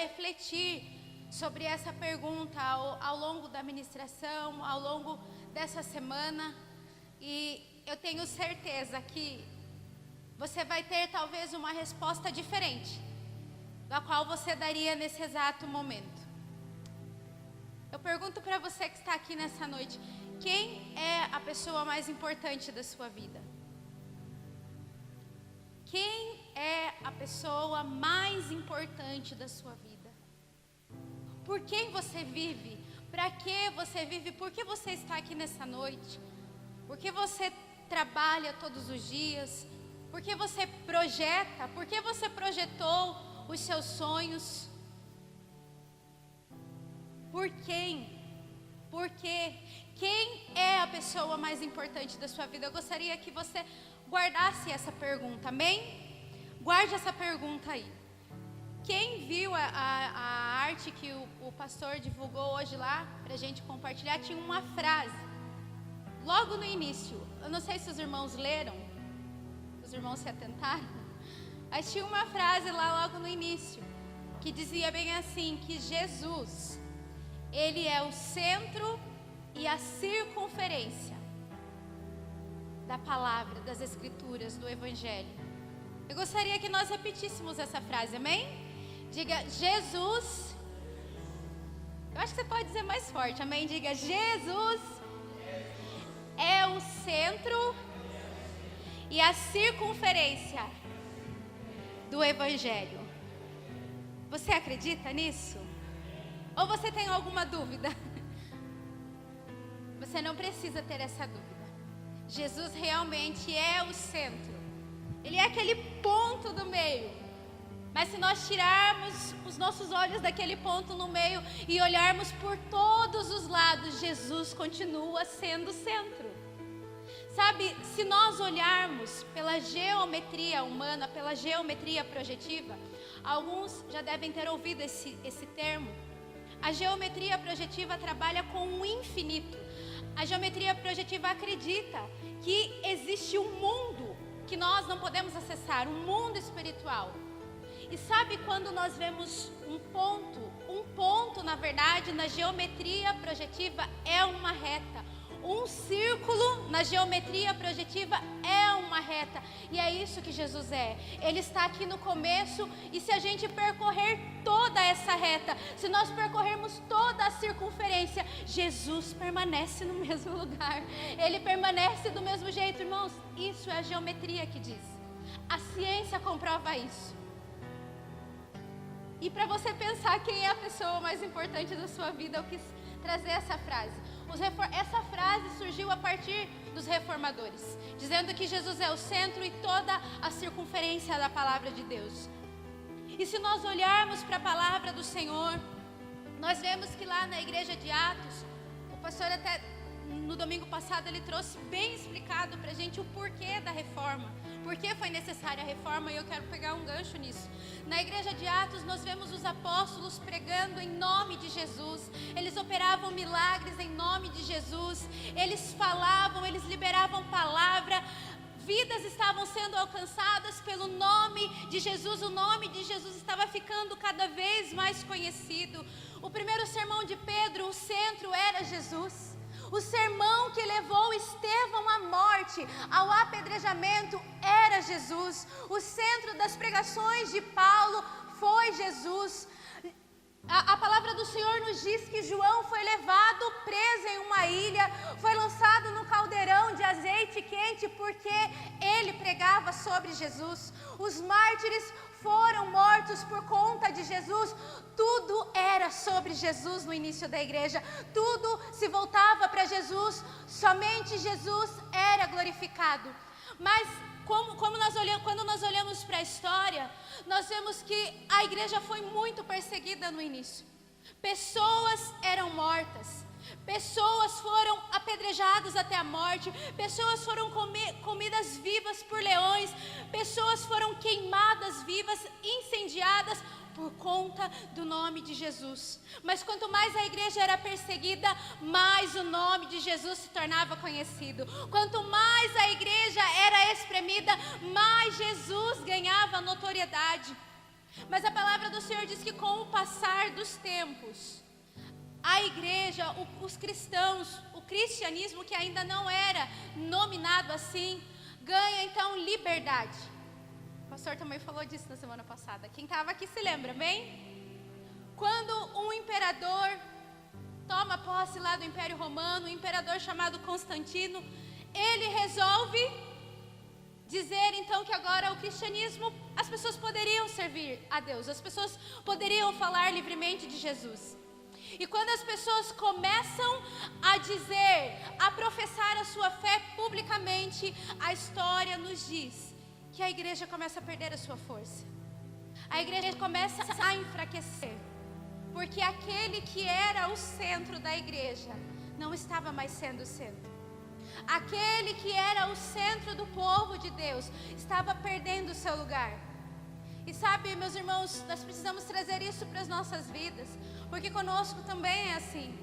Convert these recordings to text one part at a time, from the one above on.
refletir sobre essa pergunta ao longo da ministração, ao longo dessa semana. E eu tenho certeza que você vai ter talvez uma resposta diferente da qual você daria nesse exato momento. Eu pergunto para você que está aqui nessa noite: quem é a pessoa mais importante da sua vida? Quem é a pessoa mais importante da sua vida? Por quem você vive? Para que você vive? Por que você está aqui nessa noite? Por que você trabalha todos os dias? Por que você projeta? Por que você projetou os seus sonhos? Por quem? Por quê? Quem é a pessoa mais importante da sua vida? Eu gostaria que você guardasse essa pergunta, amém? Guarde essa pergunta aí. Quem viu a arte que o pastor divulgou hoje lá, pra gente compartilhar, tinha uma frase, logo no início. Eu não sei se os irmãos leram, os irmãos se atentaram, mas tinha uma frase lá logo no início, que dizia bem assim, que Jesus, Ele é o centro e a circunferência da palavra, das escrituras, do evangelho. Eu gostaria que nós repetíssemos essa frase, amém? Diga: Jesus. Eu acho que você pode dizer mais forte, amém? Diga: Jesus é o centro e a circunferência do evangelho. Você acredita nisso? Ou você tem alguma dúvida? Você não precisa ter essa dúvida. Jesus realmente é o centro. Ele é aquele ponto do meio. Mas se nós tirarmos os nossos olhos daquele ponto no meio e olharmos por todos os lados, Jesus continua sendo o centro. Sabe, se nós olharmos pela geometria humana, pela geometria projetiva, alguns já devem ter ouvido esse termo. A geometria projetiva trabalha com o infinito. A geometria projetiva acredita que existe um mundo que nós não podemos acessar, um mundo espiritual. E sabe quando nós vemos um ponto, na verdade, na geometria projetiva é uma reta. Um círculo na geometria projetiva é uma reta. E é isso que Jesus é. Ele está aqui no começo, e se a gente percorrer toda essa reta, se nós percorrermos toda a circunferência, Jesus permanece no mesmo lugar. Ele permanece do mesmo jeito, irmãos. Isso é a geometria que diz. A ciência comprova isso. E para você pensar quem é a pessoa mais importante da sua vida, eu quis trazer essa frase. Essa frase surgiu a partir dos reformadores, dizendo que Jesus é o centro e toda a circunferência da palavra de Deus. E se nós olharmos para a palavra do Senhor, nós vemos que lá na igreja de Atos, o pastor até no domingo passado ele trouxe bem explicado para a gente o porquê da reforma, por que foi necessária a reforma, e eu quero pegar um gancho nisso. Na igreja de Atos nós vemos os apóstolos pregando em nome de Jesus, eles operavam milagres em nome de Jesus, eles falavam, eles liberavam palavra, vidas estavam sendo alcançadas pelo nome de Jesus, o nome de Jesus estava ficando cada vez mais conhecido. O primeiro sermão de Pedro, o centro era Jesus. O sermão que levou Estevão à morte, ao apedrejamento, era Jesus. O centro das pregações de Paulo foi Jesus. A palavra do Senhor nos diz que João foi levado preso em uma ilha, foi lançado no caldeirão de azeite quente porque ele pregava sobre Jesus. Os mártires foram mortos por conta de Jesus. Tudo era sobre Jesus no início da igreja. Tudo se voltava para Jesus. Somente Jesus era glorificado. Mas quando nós olhamos para a história, nós vemos que a igreja foi muito perseguida no início. Pessoas eram mortas, pessoas foram apedrejadas até a morte, pessoas foram comidas vivas por leões, pessoas foram queimadas vivas, incendiadas por conta do nome de Jesus. Mas quanto mais a igreja era perseguida, mais o nome de Jesus se tornava conhecido. Quanto mais a igreja era espremida, mais Jesus ganhava notoriedade. Mas a palavra do Senhor diz que com o passar dos tempos, a igreja, os cristãos, o cristianismo que ainda não era nominado assim, ganha então liberdade. O pastor também falou disso na semana passada. Quem estava aqui se lembra, bem? Quando um imperador toma posse lá do Império Romano, um imperador chamado Constantino, ele resolve dizer então que agora o cristianismo, as pessoas poderiam servir a Deus, as pessoas poderiam falar livremente de Jesus. E quando as pessoas começam a dizer, a professar a sua fé publicamente, a história nos diz que a igreja começa a perder a sua força. A igreja começa a enfraquecer, porque aquele que era o centro da igreja não estava mais sendo o centro. Aquele que era o centro do povo de Deus estava perdendo o seu lugar. E sabe, meus irmãos, nós precisamos trazer isso para as nossas vidas, porque conosco também é assim.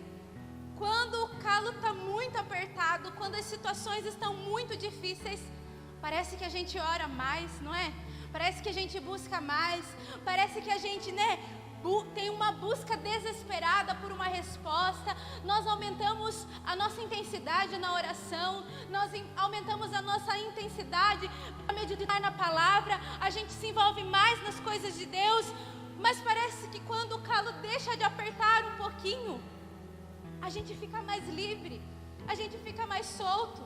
Quando o calo está muito apertado, quando as situações estão muito difíceis, parece que a gente ora mais, não é? Parece que a gente busca mais, parece que a gente, tem uma busca desesperada por uma resposta. Nós aumentamos a nossa intensidade na oração, nós aumentamos a nossa intensidade para meditar na palavra, a gente se envolve mais nas coisas de Deus, mas parece que quando o calo deixa de apertar um pouquinho, a gente fica mais livre, a gente fica mais solto,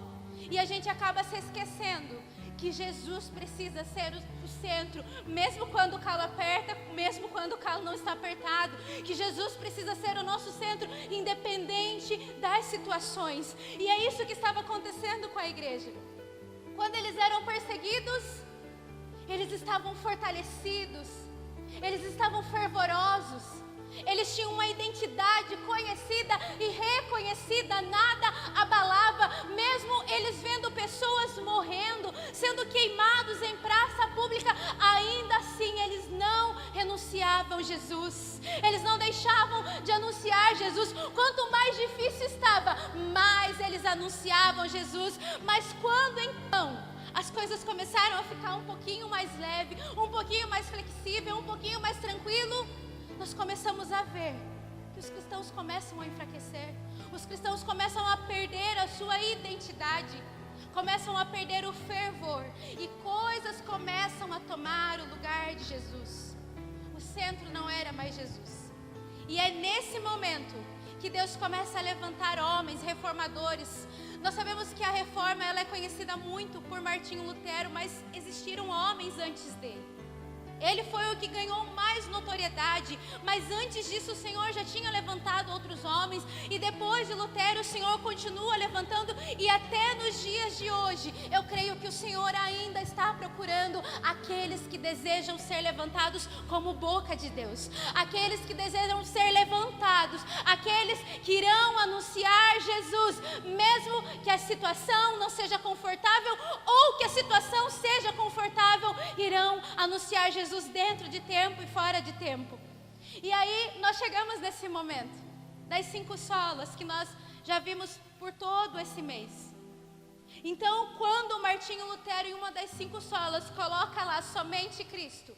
e a gente acaba se esquecendo que Jesus precisa ser o centro, mesmo quando o calo aperta, mesmo quando o calo não está apertado, que Jesus precisa ser o nosso centro, independente das situações. E é isso que estava acontecendo com a igreja. Quando eles eram perseguidos, eles estavam fortalecidos, eles estavam fervorosos, eles tinham uma identidade conhecida e reconhecida, nada abalava, mesmo eles vendo pessoas morrendo, sendo queimados em praça pública, ainda assim eles não renunciavam Jesus, eles não deixavam de anunciar Jesus. Quanto mais difícil estava, mais eles anunciavam Jesus. Mas quando então as coisas começaram a ficar um pouquinho mais leve, um pouquinho mais flexível, um pouquinho mais tranquilo, nós começamos a ver que os cristãos começam a enfraquecer, os cristãos começam a perder a sua identidade, começam a perder o fervor, e coisas começam a tomar o lugar de Jesus. O centro não era mais Jesus. E é nesse momento que Deus começa a levantar homens reformadores. Nós sabemos que a reforma ela é conhecida muito por Martinho Lutero, mas existiram homens antes dele. Ele foi o que ganhou mais notoriedade, mas antes disso o Senhor já tinha levantado outros homens, e depois de Lutero o Senhor continua levantando, e até nos dias de hoje eu creio que o Senhor ainda está procurando aqueles que desejam ser levantados como boca de Deus, aqueles que desejam ser levantados, aqueles que irão anunciar Jesus, mesmo que a situação não seja confortável ou que a situação seja confortável, irão anunciar Jesus dentro de tempo e fora de tempo. E aí nós chegamos nesse momento das 5 solas que nós já vimos por todo esse mês. Então, quando Martinho Lutero, em uma das 5 solas, coloca lá somente Cristo,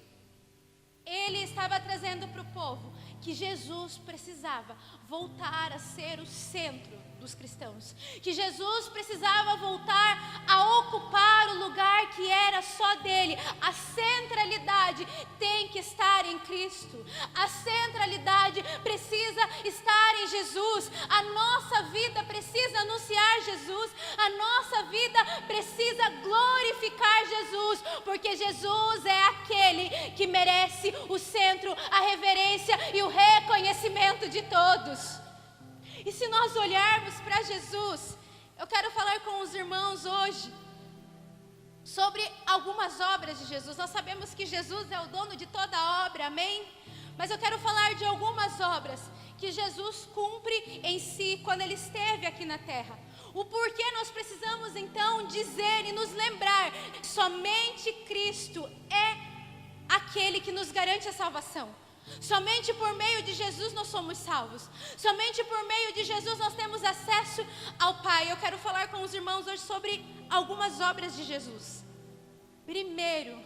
ele estava trazendo para o povo que Jesus precisava voltar a ser o centro dos cristãos, que Jesus precisava voltar a ocupar o lugar que era só dele. A centralidade tem que estar em Cristo, a centralidade precisa estar em Jesus, a nossa vida precisa anunciar Jesus, a nossa vida precisa glorificar Jesus, porque Jesus é aquele que merece o centro, a reverência e o reconhecimento de todos. E se nós olharmos para Jesus, eu quero falar com os irmãos hoje sobre algumas obras de Jesus. Nós sabemos que Jesus é o dono de toda obra, amém? Mas eu quero falar de algumas obras que Jesus cumpre em si quando Ele esteve aqui na terra. O porquê nós precisamos então dizer e nos lembrar que somente Cristo é aquele que nos garante a salvação. Somente por meio de Jesus nós somos salvos. Somente por meio de Jesus nós temos acesso ao Pai. Eu quero falar com os irmãos hoje sobre algumas obras de Jesus. Primeiro,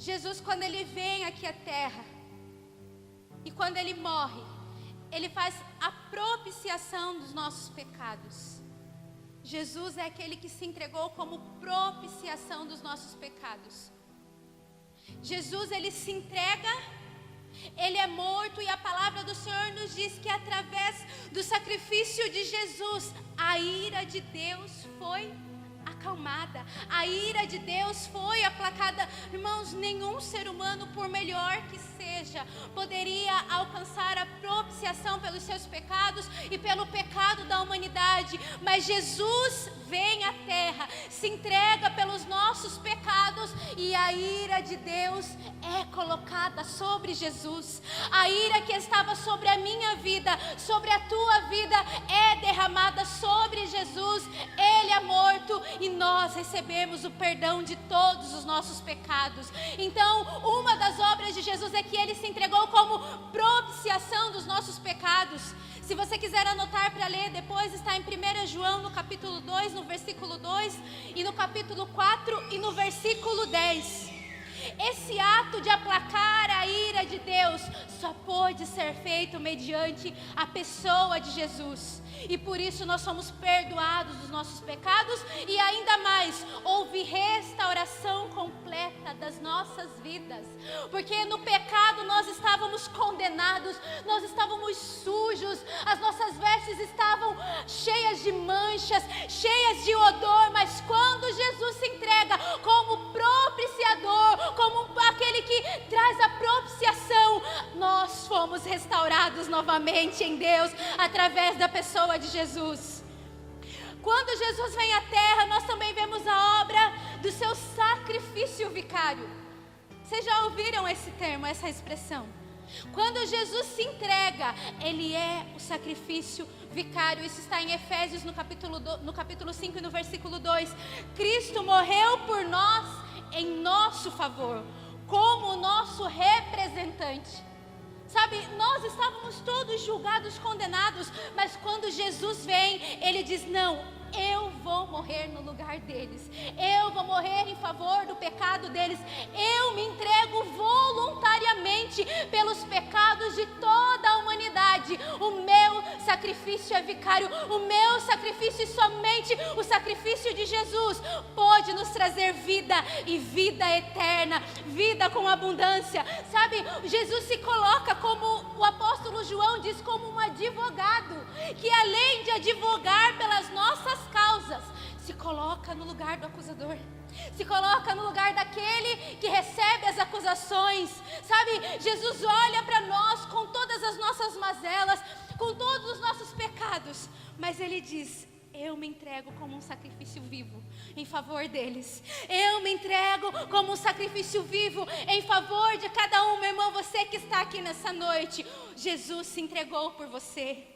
Jesus, quando ele vem aqui à terra, e quando ele morre, ele faz a propiciação dos nossos pecados. Jesus é aquele que se entregou como propiciação dos nossos pecados. Jesus, ele se entrega, ele é morto, e a palavra do Senhor nos diz que através do sacrifício de Jesus, a ira de Deus foi acalmada, a ira de Deus foi aplacada. Irmãos, nenhum ser humano, por melhor que seja, poderia alcançar a propiciação pelos seus pecados e pelo pecado da humanidade, mas Jesus vem à terra, se entrega pelos nossos pecados, e a ira de Deus é colocada sobre Jesus. A ira que estava sobre a minha vida, sobre a tua vida, é derramada sobre Jesus. Ele é morto e nós recebemos o perdão de todos os nossos pecados. Então, uma das obras de Jesus é que ele se entregou como propiciação dos nossos pecados. Se você quiser anotar para ler depois, está em 1 João, no capítulo 2, no versículo 2, e no capítulo 4 e no versículo 10. Esse ato de aplacar a ira de Deus só pôde ser feito mediante a pessoa de Jesus. E por isso nós somos perdoados dos nossos pecados, e ainda mais, houve restauração completa das nossas vidas. Porque no pecado nós estávamos condenados, nós estávamos sujos, as nossas vestes estavam cheias de manchas, cheias de odor, mas quando Jesus se entrega como propiciador, como aquele que traz a propiciação, nós fomos restaurados novamente em Deus, através da pessoa de Jesus. Quando Jesus vem à terra, nós também vemos a obra do seu sacrifício vicário. Vocês já ouviram esse termo, essa expressão? Quando Jesus se entrega, ele é o sacrifício vicário. Isso está em Efésios, no capítulo 5 e no versículo 2. Cristo morreu por nós em nosso favor, como o nosso representante. Sabe, nós estávamos todos julgados, condenados, mas quando Jesus vem, ele diz: não, eu vou morrer no lugar deles, eu vou morrer em favor do pecado deles, eu me entrego voluntariamente pelos pecados de toda a humanidade. O meu sacrifício é vicário, o meu sacrifício, e somente o sacrifício de Jesus pode nos trazer vida, e vida eterna, vida com abundância. Sabe, Jesus se coloca, como o apóstolo João diz, como um advogado, que além de advogar pelas nossas causas, se coloca no lugar do acusador, se coloca no lugar daquele que recebe as acusações. Sabe, Jesus olha para nós com todas as nossas mazelas, com todos os nossos pecados, mas ele diz: eu me entrego como um sacrifício vivo em favor deles. Eu me entrego como um sacrifício vivo em favor de cada um. Meu irmão, você que está aqui nessa noite, Jesus se entregou por você.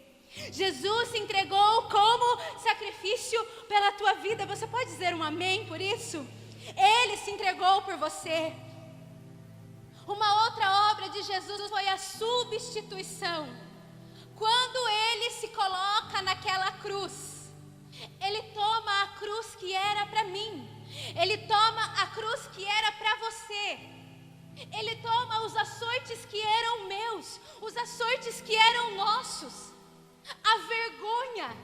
Jesus se entregou como sacrifício pela tua vida. Você pode dizer um amém por isso? Ele se entregou por você. Uma outra obra de Jesus foi a substituição. Quando ele se coloca naquela cruz, ele toma a cruz que era para mim, ele toma a cruz que era para você, ele toma os açoites que eram meus, os açoites que eram nossos, a vergonha,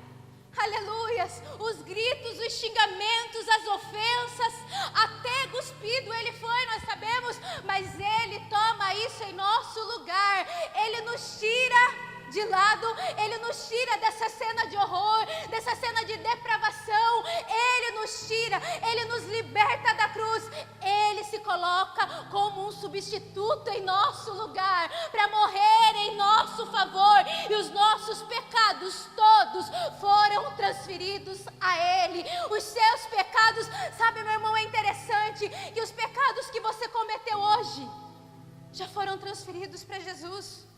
aleluias, os gritos, os xingamentos, as ofensas, até cuspido ele foi, nós sabemos, mas ele toma isso em nosso lugar, ele nos tira de lado, ele nos tira dessa cena de horror, dessa cena de depravação, ele nos tira, ele nos liberta da cruz, ele se coloca como um substituto em nosso lugar, para morrer em nosso favor, e os nossos pecados todos foram transferidos a ele, os seus pecados. Sabe, meu irmão, é interessante que os pecados que você cometeu hoje já foram transferidos para Jesus.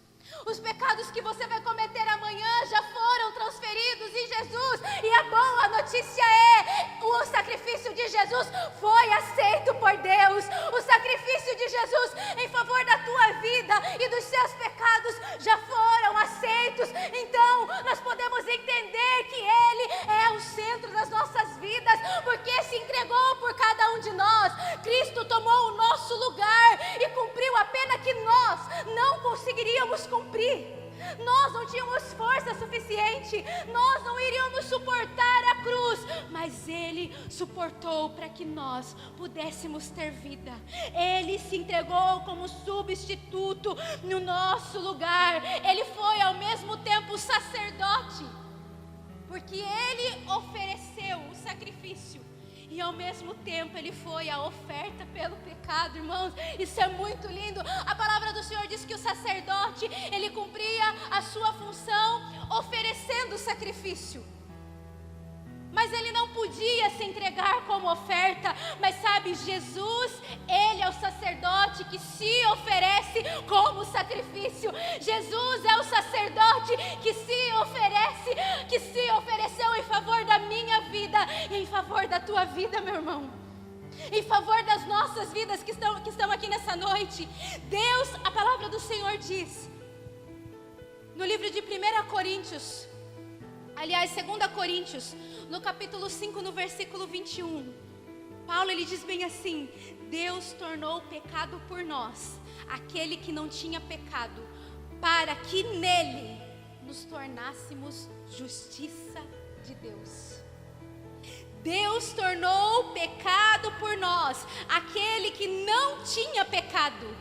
Os pecados que você vai cometer amanhã já foram transferidos em Jesus. E a boa notícia é: o sacrifício de Jesus foi aceito por Deus. O sacrifício de Jesus em favor da tua vida e dos seus pecados já foram aceitos. Então nós podemos entender que Ele é o centro das nossas vidas, porque se entregou por cada um de nós. Cristo tomou o nosso lugar, suportou para que nós pudéssemos ter vida. Ele se entregou como substituto no nosso lugar. Ele foi ao mesmo tempo sacerdote, porque ele ofereceu o sacrifício. E ao mesmo tempo Ele foi a oferta pelo pecado, irmãos. Isso é muito lindo. A palavra do Senhor diz que o sacerdote, ele cumpria a sua função oferecendo o sacrifício. Mas ele não podia se entregar como oferta. Mas sabe, Jesus, Ele é o sacerdote que se oferece como sacrifício. Jesus é o sacerdote que se ofereceu em favor da minha vida e em favor da tua vida, meu irmão. Em favor das nossas vidas que estão aqui nessa noite. Deus, a palavra do Senhor diz, no livro de 1 Coríntios, aliás, 2 Coríntios, no capítulo 5, no versículo 21, Paulo, ele diz bem assim: Deus tornou pecado por nós, aquele que não tinha pecado, para que nele nos tornássemos justiça de Deus. Deus tornou pecado por nós, aquele que não tinha pecado,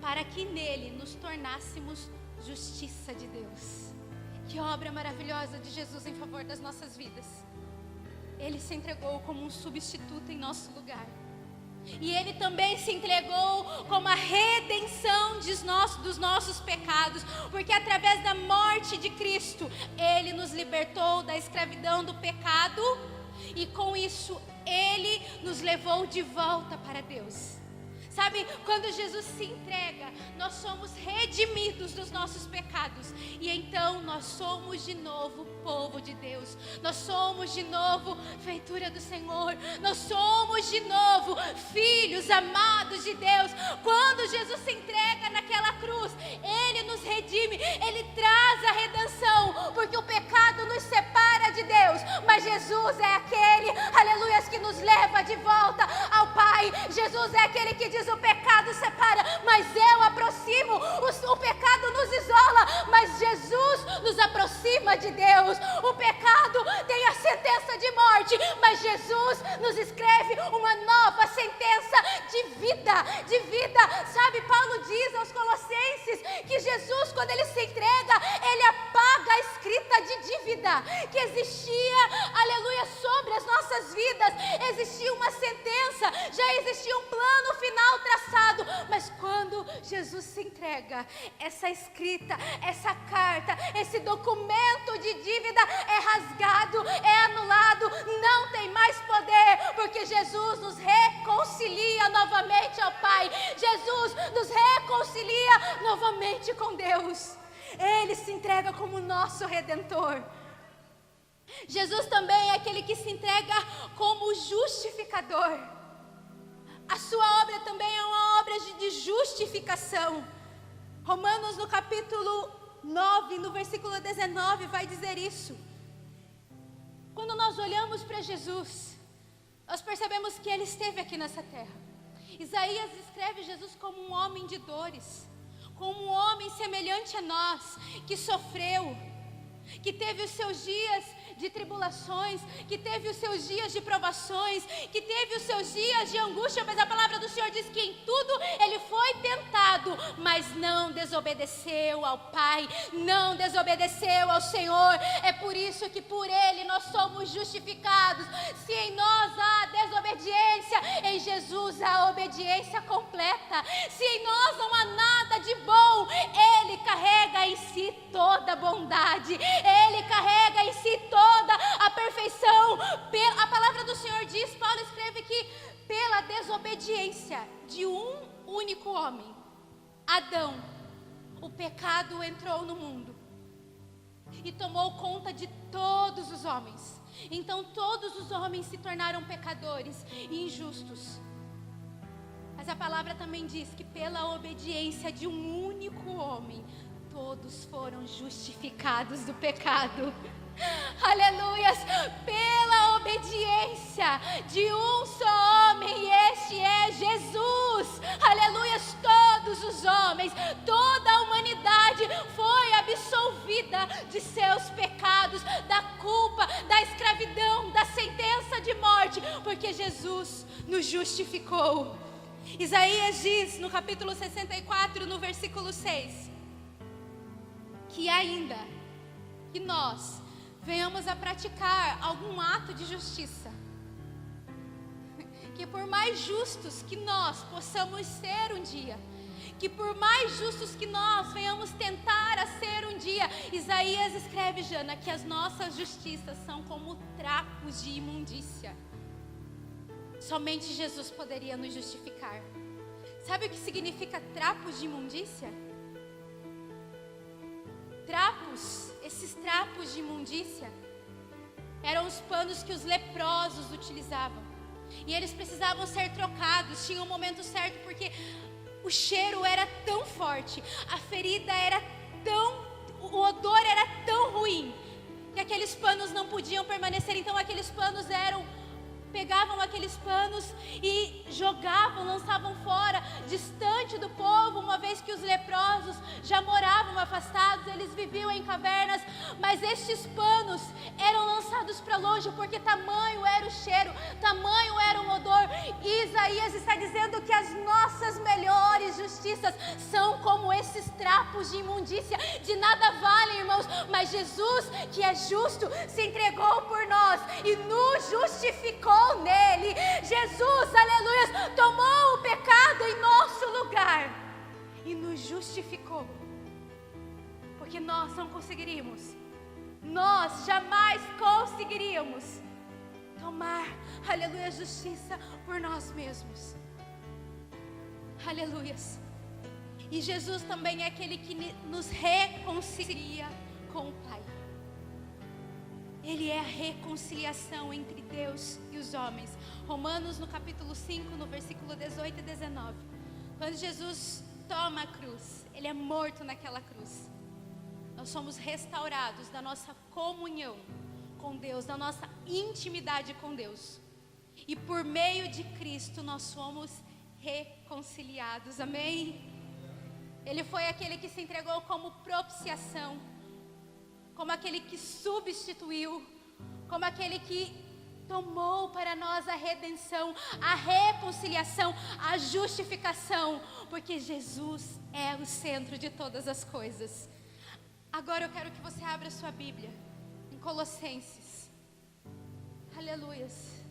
para que nele nos tornássemos justiça de Deus. Que obra maravilhosa de Jesus em favor das nossas vidas. Ele se entregou como um substituto em nosso lugar. E Ele também se entregou como a redenção dos nossos pecados. Porque através da morte de Cristo, Ele nos libertou da escravidão do pecado. E com isso, Ele nos levou de volta para Deus. Sabe, quando Jesus se entrega, nós somos redimidos dos nossos pecados. E então nós somos de novo povo de Deus. Nós somos de novo feitura do Senhor. Nós somos de novo filhos amados de Deus. Quando Jesus se entrega naquela cruz, Ele nos redime, Ele traz a redenção. Porque o pecado nos separa de Deus, mas Jesus é aquele, aleluia, que nos leva de volta ao Pai. Jesus é aquele que diz: o pecado separa, mas eu aproximo. O pecado nos isola, mas Jesus nos aproxima de Deus. O pecado tem a sentença de morte, mas Jesus nos escreve uma nova sentença de vida, de vida. Sabe, Paulo diz aos Colossenses que Jesus, quando Ele se entrega, Ele apaga a escrita de dívida que existia, aleluia, sobre as nossas vidas. Existia uma sentença, já existia um plano final traçado, mas quando Jesus se entrega, essa escrita, essa carta, esse documento de dívida é rasgado, é anulado, não tem mais poder, porque Jesus nos reconcilia novamente ao Pai. Jesus nos reconcilia novamente com Deus. Ele se entrega como nosso Redentor. Jesus também é aquele que se entrega como justificador. A sua obra também é uma obra de justificação. Romanos, no capítulo 9, no versículo 19, vai dizer isso. Quando nós olhamos para Jesus, nós percebemos que Ele esteve aqui nessa terra. Isaías escreve Jesus como um homem de dores, como um homem semelhante a nós, que sofreu, que teve os seus dias de tribulações, que teve os seus dias de provações, que teve os seus dias de angústia, mas a palavra do Senhor diz que em tudo Ele foi tentado, mas não desobedeceu ao Pai, não desobedeceu ao Senhor. É por isso que por Ele nós somos justificados. Se em nós há desobediência, em Jesus há obediência completa. Se em nós não há nada de bom, Ele carrega em si toda a bondade, Ele carrega em si toda a perfeição. A palavra do Senhor diz, Paulo escreve que pela desobediência de um único homem, Adão, o pecado entrou no mundo e tomou conta de todos os homens. Então todos os homens se tornaram pecadores e injustos. Mas a palavra também diz que pela obediência de um único homem, todos foram justificados do pecado. Aleluias, pela obediência de um só homem, e este é Jesus. Aleluias, todos os homens, toda a humanidade foi absolvida de seus pecados, da culpa, da escravidão, da sentença de morte, porque Jesus nos justificou. Isaías diz no capítulo 64, no versículo 6, que ainda que nós venhamos a praticar algum ato de justiça, que por mais justos que nós possamos ser um dia, que por mais justos que nós venhamos tentar a ser um dia, Isaías escreve, Jana, que as nossas justiças são como trapos de imundícia. Somente Jesus poderia nos justificar. Sabe o que significa trapos de imundícia? Trapos, esses trapos de imundícia, eram os panos que os leprosos utilizavam. E eles precisavam ser trocados, tinha um momento certo, porque o cheiro era tão forte, a ferida era tão, o odor era tão ruim, que aqueles panos não podiam permanecer. Então aqueles panos pegavam aqueles panos e jogavam, lançavam fora, distante do povo, uma vez que os leprosos já moravam afastados, eles viviam em cavernas, mas estes panos eram lançados para longe, porque tamanho era o cheiro, tamanho era o odor. E Isaías está dizendo que as nossas melhores justiças são como esses trapos de imundícia, de nada valem, irmãos, mas Jesus, que é justo, se entregou por nós e nos justificou nele. Jesus, aleluia, tomou o pecado em nosso lugar e nos justificou, porque nós não conseguiríamos, nós jamais conseguiríamos tomar, aleluia, justiça por nós mesmos. Aleluias. E Jesus também é aquele que nos reconcilia com o Pai. Ele é a reconciliação entre Deus e os homens. Romanos no capítulo 5, no versículo 18 e 19. Quando Jesus toma a cruz, Ele é morto naquela cruz. Nós somos restaurados da nossa comunhão com Deus, da nossa intimidade com Deus. E por meio de Cristo nós somos reconciliados. Amém? Ele foi aquele que se entregou como propiciação, como aquele que substituiu, como aquele que tomou para nós a redenção, a reconciliação, a justificação, porque Jesus é o centro de todas as coisas. Agora eu quero que você abra sua Bíblia em Colossenses. Aleluias.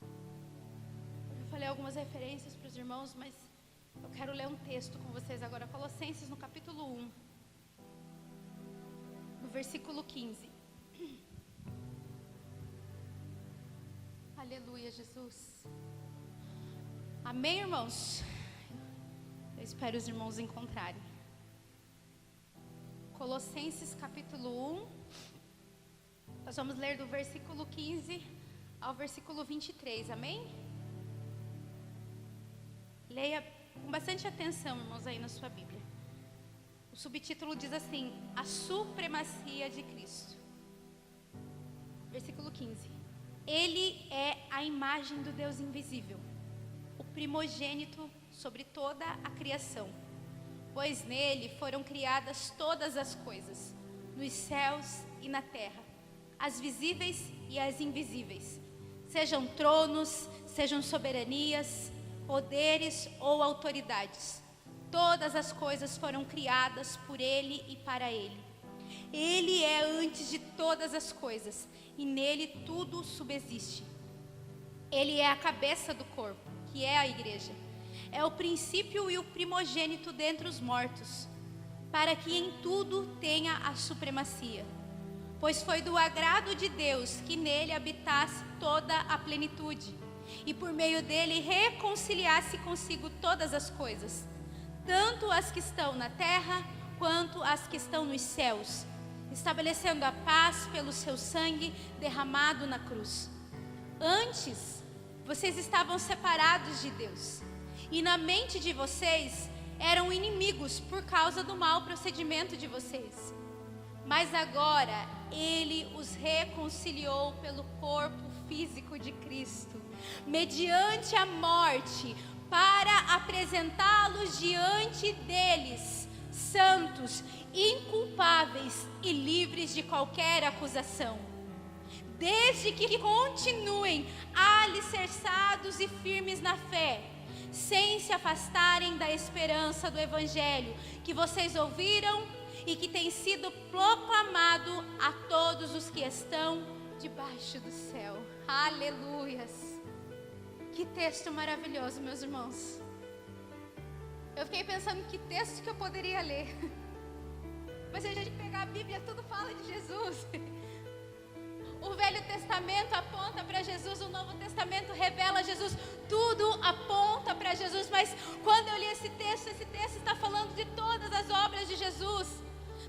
Eu falei algumas referências para os irmãos, mas eu quero ler um texto com vocês agora. Colossenses no capítulo 1. No versículo 15. Aleluia, Jesus. Amém, irmãos? Eu espero os irmãos encontrarem. Colossenses capítulo 1. Nós vamos ler do versículo 15 ao versículo 23, amém? Leia com bastante atenção, irmãos, aí na sua Bíblia. O subtítulo diz assim: a supremacia de Cristo. Versículo 15. Ele é a imagem do Deus invisível, o primogênito sobre toda a criação, pois nele foram criadas todas as coisas, nos céus e na terra, as visíveis e as invisíveis, sejam tronos, sejam soberanias, poderes ou autoridades. Todas as coisas foram criadas por Ele e para Ele. Ele é antes de todas as coisas, e nele tudo subsiste. Ele é a cabeça do corpo, que é a igreja. É o princípio e o primogênito dentre os mortos, para que em tudo tenha a supremacia. Pois foi do agrado de Deus que nele habitasse toda a plenitude, e por meio dele reconciliasse consigo todas as coisas, tanto as que estão na terra, quanto as que estão nos céus, estabelecendo a paz pelo seu sangue derramado na cruz. Antes, vocês estavam separados de Deus, e na mente de vocês eram inimigos por causa do mau procedimento de vocês. Mas agora, Ele os reconciliou pelo corpo físico de Cristo, mediante a morte, para apresentá-los diante deles, santos, inculpáveis e livres de qualquer acusação. desde que continuem alicerçados e firmes na fé, sem se afastarem da esperança do Evangelho que vocês ouviram e que tem sido proclamado a todos os que estão debaixo do céu. Aleluias! Que texto maravilhoso, meus irmãos. Eu fiquei pensando que texto que eu poderia ler. Mas se a gente pegar a Bíblia, tudo fala de Jesus. O Velho Testamento aponta para Jesus, o Novo Testamento revela Jesus, tudo aponta para Jesus. Mas quando eu li esse texto está falando de todas as obras de Jesus.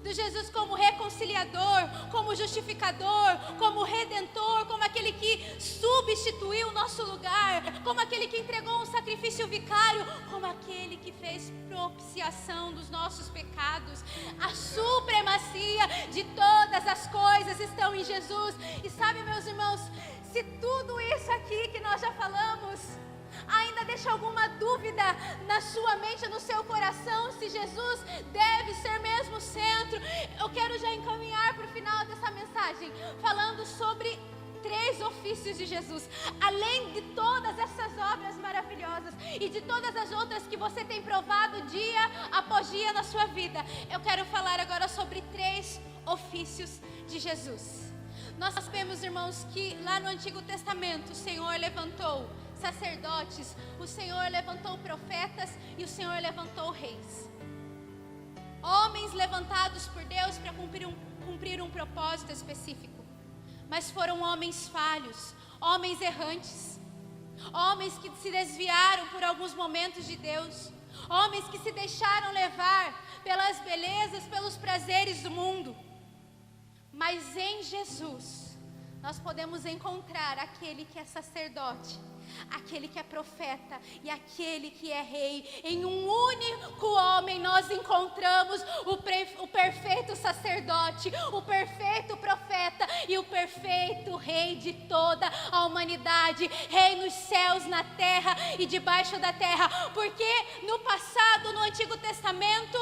Do Jesus como reconciliador, como justificador, como redentor, como aquele que substituiu o nosso lugar, como aquele que entregou um sacrifício vicário, como aquele que fez propiciação dos nossos pecados. A supremacia de todas as coisas estão em Jesus. E sabe, meus irmãos, se tudo isso aqui que nós já falamos ainda deixa alguma dúvida na sua mente, no seu coração, se Jesus deve ser mesmo o centro, eu quero já encaminhar para o final dessa mensagem, falando sobre 3 ofícios de Jesus. Além de todas essas obras maravilhosas e de todas as outras que você tem provado dia após dia na sua vida, eu quero falar agora sobre 3 ofícios de Jesus. Nós sabemos, irmãos, que lá no Antigo Testamento o Senhor levantou sacerdotes, o Senhor levantou profetas e o Senhor levantou reis. Homens levantados por Deus para cumprir um propósito específico. Mas foram homens falhos, homens errantes, homens que se desviaram por alguns momentos de Deus, homens que se deixaram levar pelas belezas, pelos prazeres do mundo. Mas em Jesus nós podemos encontrar aquele que é sacerdote, aquele que é profeta e aquele que é rei. Em um único homem nós encontramos o perfeito sacerdote, o perfeito profeta e o perfeito rei de toda a humanidade, rei nos céus, na terra e debaixo da terra. Porque no passado, no Antigo Testamento,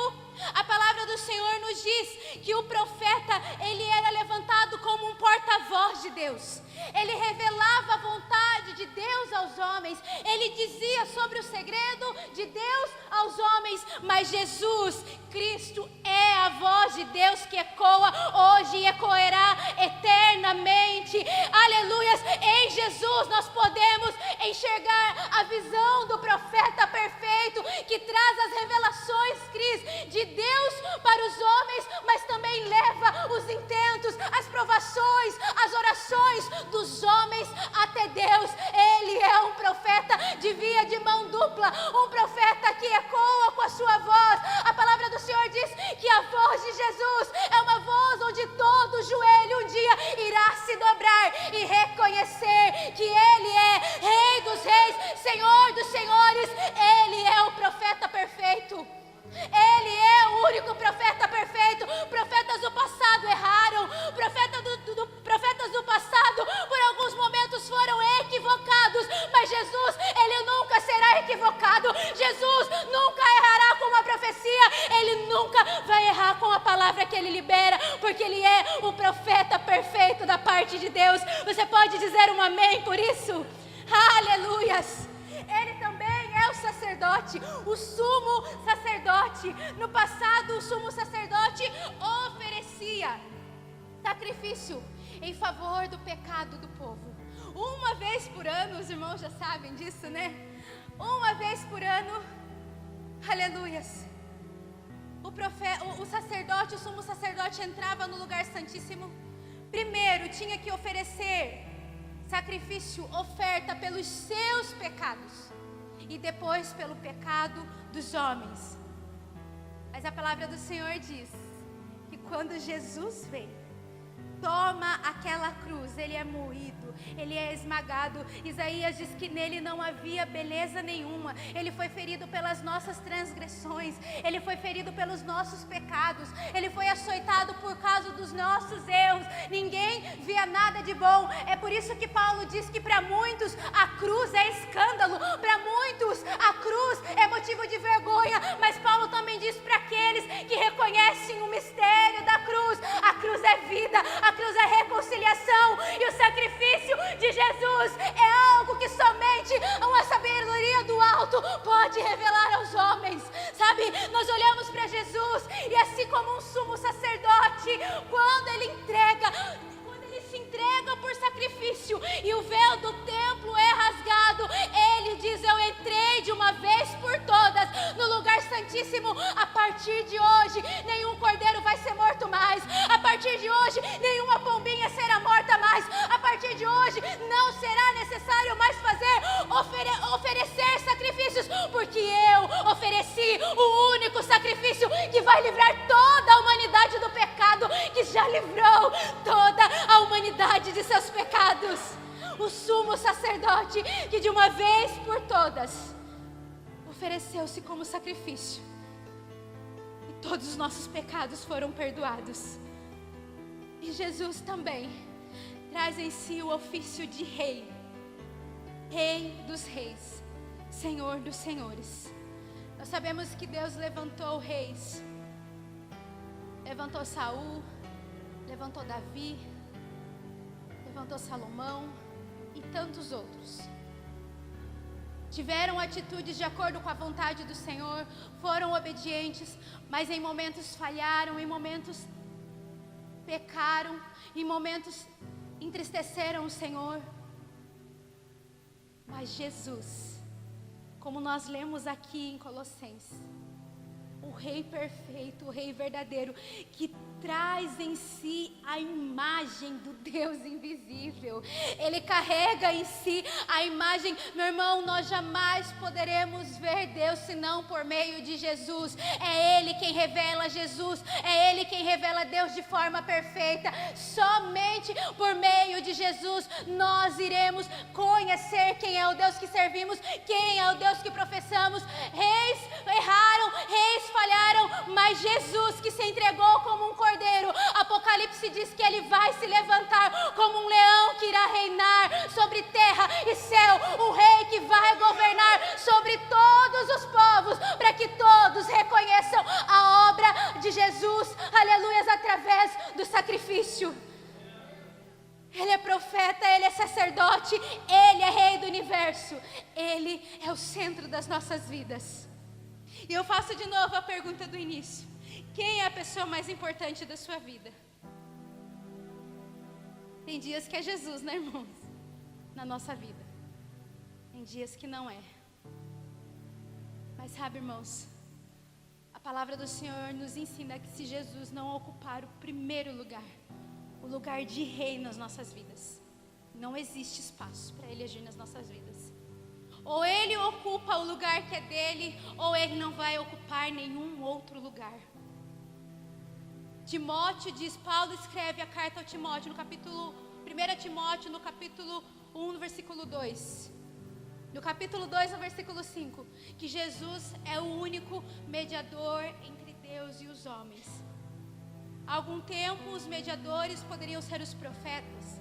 a palavra do Senhor nos diz que o profeta, ele era levantado como um porta-voz de Deus. Ele revelava a vontade de Deus aos homens. Ele dizia sobre o segredo de Deus aos homens. Mas Jesus Cristo é a voz de Deus que ecoa hoje e ecoará eternamente. Aleluias! Em Jesus nós podemos enxergar a visão do profeta perfeito que traz as revelações, Cris, de Deus para os homens, mas também leva os intentos, as provações, as orações dos homens até Deus. Ele é um profeta de via de mão dupla, um profeta que ecoa com a sua voz. A palavra do Senhor diz que a voz de Jesus é uma voz onde todo joelho um dia irá se dobrar e reconhecer que Ele é Rei dos Reis, Senhor dos Senhores. Ele é o profeta perfeito. Ele é o único profeta perfeito. Profetas do passado erraram. Profetas do passado por alguns momentos foram equivocados, mas Jesus, Ele nunca será equivocado. Jesus nunca errará com uma profecia. Ele nunca vai errar com a palavra que Ele libera, porque Ele é o profeta perfeito da parte de Deus. Você pode dizer um amém por isso? Aleluias! Ele também é o sacerdote, o sumo sacerdote. No passado, o sumo sacerdote oferecia sacrifício em favor do pecado do povo. Uma vez por ano, os irmãos já sabem disso, né? Uma vez por ano, aleluias, o sacerdote, o sumo sacerdote entrava no lugar santíssimo. Primeiro tinha que oferecer sacrifício, oferta pelos seus pecados e depois pelo pecado dos homens. Mas a palavra do Senhor diz que quando Jesus vem, toma aquela cruz, Ele é moído, Ele é esmagado. Isaías diz que nele não havia beleza nenhuma. Ele foi ferido pelas nossas transgressões, Ele foi ferido pelos nossos pecados, Ele foi açoitado por causa dos nossos erros. Ninguém via nada de bom. É por isso que Paulo diz que para muitos a cruz é escândalo, para muitos a cruz é motivo de vergonha. Mas Paulo também diz para aqueles que reconhecem o mistério da cruz: a cruz é vida, a cruz é reconciliação, e o sacrifício Jesus é algo que somente uma sabedoria do alto pode revelar aos homens, sabe? Nós olhamos para Jesus e assim como um sumo sacerdote, quando ele se entrega por sacrifício e o véu do templo é rasgado, ele diz: eu entrei de uma vez por todas no lugar santíssimo. A partir de hoje nenhum cordeiro vai ser morto mais, a partir de hoje nenhuma pombinha será morta mais, a partir de hoje não será necessário mais oferecer sacrifícios, porque eu ofereci o único sacrifício que vai livrar toda a humanidade do pecado, que já livrou toda a humanidade de seus pecados. O sumo sacerdote que de uma vez por todas ofereceu-se como sacrifício, e todos os nossos pecados foram perdoados. E Jesus também traz em si o ofício de rei, Rei dos reis, Senhor dos senhores. Nós sabemos que Deus levantou reis, levantou Saul, levantou Davi, levantou Salomão e tantos outros. Tiveram atitudes de acordo com a vontade do Senhor, foram obedientes, mas em momentos falharam, em momentos pecaram, em momentos entristeceram o Senhor. Mas Jesus, como nós lemos aqui em Colossenses, o Rei perfeito, o Rei verdadeiro, que traz em si a imagem do Deus invisível. Ele carrega em si a imagem. Meu irmão, nós jamais poderemos ver Deus senão por meio de Jesus. É Ele quem revela Jesus, é Ele quem revela Deus de forma perfeita. Somente por meio de Jesus nós iremos conhecer quem é o Deus que servimos, quem é o Deus que professamos. Reis erraram, reis falharam, mas Jesus, que se entregou como um cordeiro, Apocalipse diz que ele vai se levantar como um leão que irá reinar sobre terra e céu, o rei que vai governar sobre todos os povos, para que todos reconheçam a obra de Jesus, aleluias, através do sacrifício. Ele é profeta, Ele é sacerdote, Ele é Rei do universo, Ele é o centro das nossas vidas. E eu faço de novo a pergunta do início: quem é a pessoa mais importante da sua vida? Tem dias que é Jesus, né, irmãos? Na nossa vida. Tem dias que não é. Mas sabe, irmãos, a palavra do Senhor nos ensina que se Jesus não ocupar o primeiro lugar, o lugar de rei nas nossas vidas, não existe espaço para Ele agir nas nossas vidas. Ou Ele ocupa o lugar que é dele, ou Ele não vai ocupar nenhum outro lugar. Timóteo diz, Paulo escreve a carta ao Timóteo, no capítulo 1 Timóteo, no capítulo 1, no versículo 2. No capítulo 2, no versículo 5, que Jesus é o único mediador entre Deus e os homens. Há algum tempo, os mediadores poderiam ser os profetas,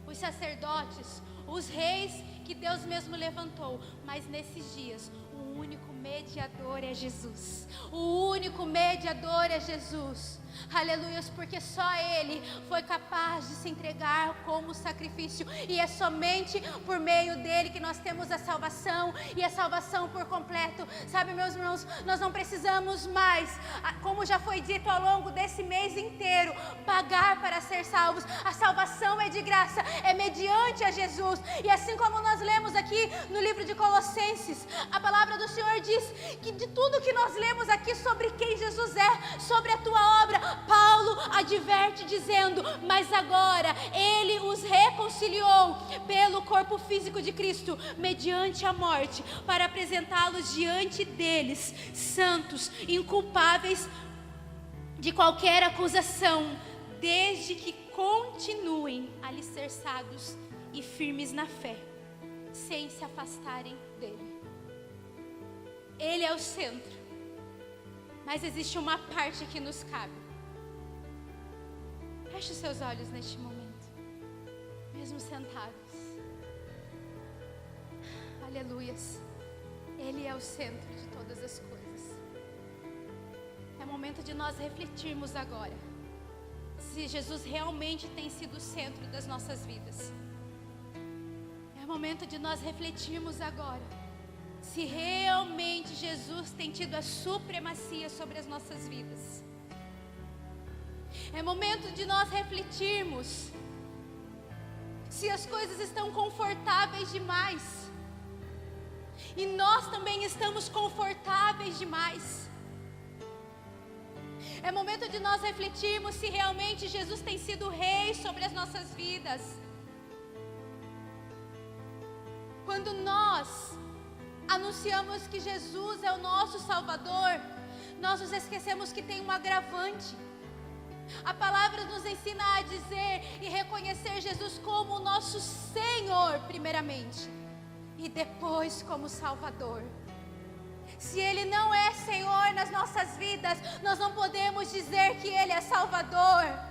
os sacerdotes, os reis que Deus mesmo levantou. Mas nesses dias, o único mediador é Jesus. O único mediador é Jesus. Aleluias, porque só Ele foi capaz de se entregar como sacrifício, e é somente por meio dele que nós temos a salvação, e a salvação por completo. Sabe, meus irmãos, nós não precisamos mais, como já foi dito ao longo desse mês inteiro, pagar para ser salvos. A salvação é de graça, é mediante a Jesus. E assim como nós lemos aqui no livro de Colossenses, a palavra do Senhor diz que de tudo que nós lemos aqui sobre quem Jesus é, sobre a tua obra, Paulo adverte dizendo, mas agora Ele os reconciliou pelo corpo físico de Cristo, mediante a morte, para apresentá-los diante deles, santos, inculpáveis de qualquer acusação, desde que continuem alicerçados e firmes na fé, sem se afastarem dele. Ele é o centro, mas existe uma parte que nos cabe. Feche os seus olhos neste momento, mesmo sentados. Aleluias. Ele é o centro de todas as coisas. É momento de nós refletirmos agora se Jesus realmente tem sido o centro das nossas vidas. É momento de nós refletirmos agora se realmente Jesus tem tido a supremacia sobre as nossas vidas. É momento de nós refletirmos se as coisas estão confortáveis demais e nós também estamos confortáveis demais. É momento de nós refletirmos se realmente Jesus tem sido rei sobre as nossas vidas. Quando nós anunciamos que Jesus é o nosso Salvador, nós nos esquecemos que tem um agravante. A palavra nos ensina a dizer e reconhecer Jesus como o nosso Senhor, primeiramente, e depois como Salvador. Se Ele não é Senhor nas nossas vidas, nós não podemos dizer que Ele é Salvador.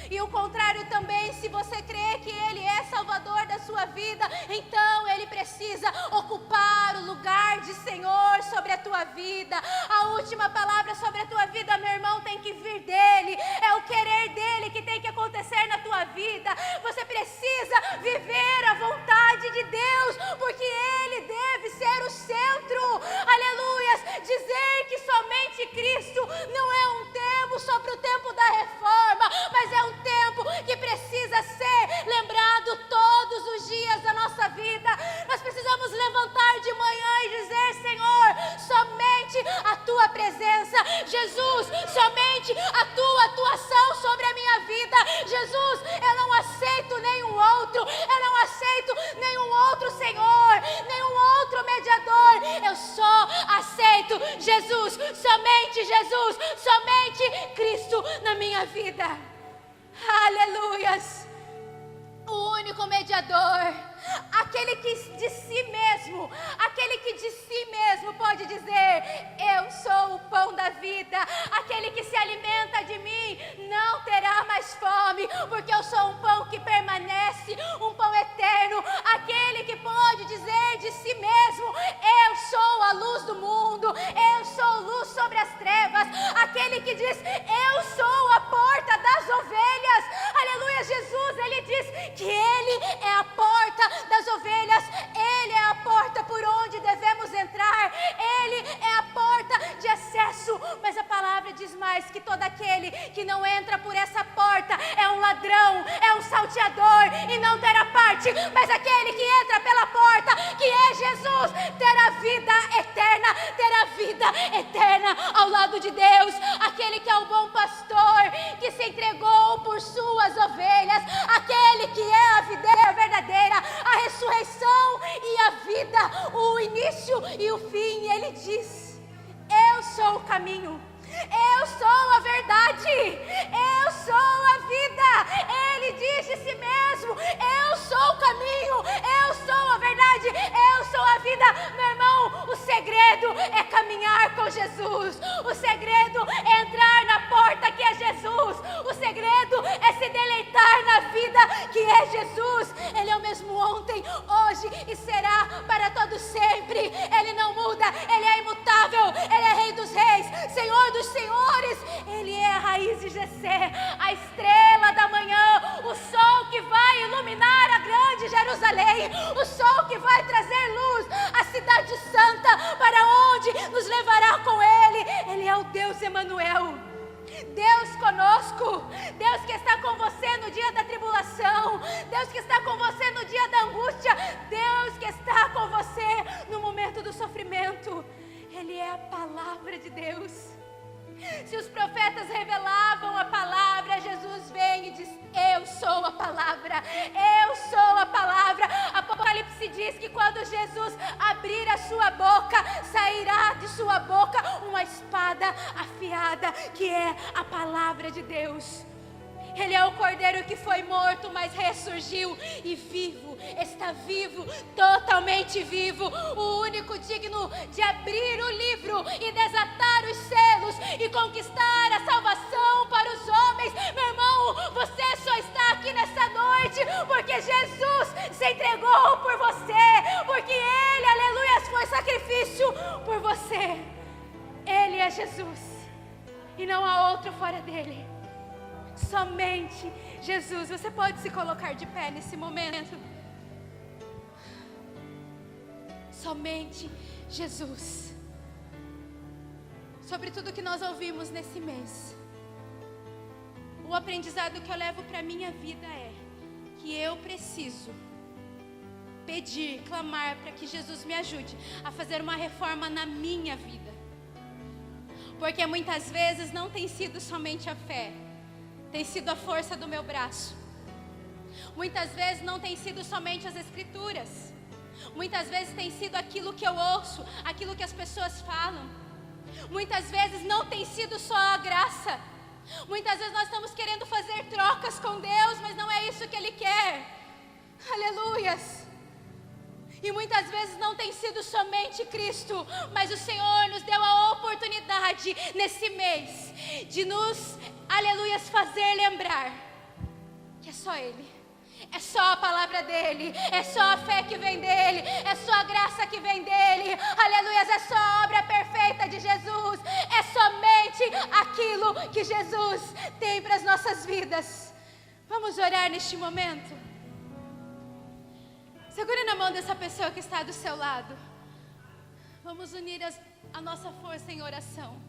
E o contrário também, se você crê que Ele é Salvador da sua vida, então Ele precisa ocupar o lugar de Senhor sobre a tua vida. A última palavra sobre a tua vida, meu irmão, tem que vir dEle. É o querer dEle que tem que acontecer na tua vida. Você precisa viver a vontade de Deus, porque Ele deve ser o centro. Aleluias! Dizer que somente Cristo não é um tempo só para o tempo da reforma, mas é um tempo que precisa ser lembrado todos os dias da nossa vida. Nós precisamos levantar de manhã e dizer: Senhor, somente a Tua presença. Jesus, somente a Tua atuação sobre a minha vida. Jesus, eu não aceito nenhum outro. Eu não aceito nenhum outro Senhor, nenhum outro mediador. Eu só aceito Jesus, somente Jesus, somente Cristo na minha vida. Aleluias! O único mediador, aquele que de si mesmo pode dizer: eu sou o pão da vida. Aquele que se alimenta de mim não terá mais fome, porque eu sou um pão que permanece, um pão eterno. Aquele que pode dizer de si mesmo: eu sou a luz do mundo, eu sou luz sobre as trevas. Aquele que diz: eu sou a porta das ovelhas. Aleluia! Jesus, Ele diz que Ele é a porta das ovelhas. Ele é a porta por onde devemos entrar. Ele é a porta de acesso. Mas a palavra diz mais: que todo aquele que não entra por essa porta é um ladrão, é um salteador e não terá parte. Mas aquele que entra pela porta, que é Jesus, terá vida eterna, terá vida eterna ao lado de Deus. Aquele que é o bom pastor, que se entregou por suas ovelhas, aquele que é a videira verdadeira, a ressurreição e a vida, o início e o fim. Ele diz: eu sou o caminho, eu sou a verdade, eu sou a vida. Ele diz de si mesmo: eu sou o caminho, eu sou a verdade, eu sou a vida. Meu irmão, o segredo é caminhar com Jesus. O segredo é entrar na porta que é Jesus. O segredo é se deleitar na vida que é Jesus. Ele é o mesmo ontem, hoje e será para todo sempre. Ele não muda, Ele é imutável. Ele é Rei dos reis, Senhor dos senhores. Ele é a raiz de Jessé, a estrela da manhã, o sol que vai iluminar a grande Jerusalém, o sol que vai trazer luz à cidade santa, para onde nos levará com Ele. Ele é o Deus Emanuel, Deus conosco, Deus que está com você no dia da tribulação, Deus que está com você no dia da angústia, Deus que está com você no momento do sofrimento. Ele é a palavra de Deus. Se os profetas revelavam a palavra, Jesus vem e diz: eu sou a palavra, eu sou a palavra. Apocalipse diz que quando Jesus abrir a sua boca, sairá de sua boca uma espada afiada, que é a palavra de Deus. Ele é o Cordeiro que foi morto, mas ressurgiu e vivo, está vivo, totalmente vivo, o único digno de abrir o livro e desatar os selos e conquistar a salvação para os homens. Meu irmão, você só está aqui nessa noite porque Jesus se entregou por você, porque Ele, aleluia, foi sacrifício por você. Ele é Jesus e não há outro fora dele. Somente Jesus. Você pode se colocar de pé nesse momento? somente Jesus. Sobre tudo que nós ouvimos nesse mês, o aprendizado que eu levo para a minha vida é que eu preciso pedir, clamar para que Jesus me ajude a fazer uma reforma na minha vida. Porque muitas vezes não tem sido somente a fé, tem sido a força do meu braço. Muitas vezes não tem sido somente as escrituras. Muitas vezes tem sido aquilo que eu ouço, aquilo que as pessoas falam. Muitas vezes não tem sido só a graça. Muitas vezes nós estamos querendo fazer trocas com Deus, mas não é isso que Ele quer. Aleluias. E muitas vezes não tem sido somente Cristo, mas o Senhor nos deu a oportunidade nesse mês de nos, aleluias, fazer lembrar que é só Ele. É só a palavra dEle, é só a fé que vem dEle, é só a graça que vem dEle, aleluias, é só a obra perfeita de Jesus, é somente aquilo que Jesus tem para as nossas vidas. Vamos orar neste momento? Segure na mão dessa pessoa que está do seu lado. Vamos unir a nossa força em oração.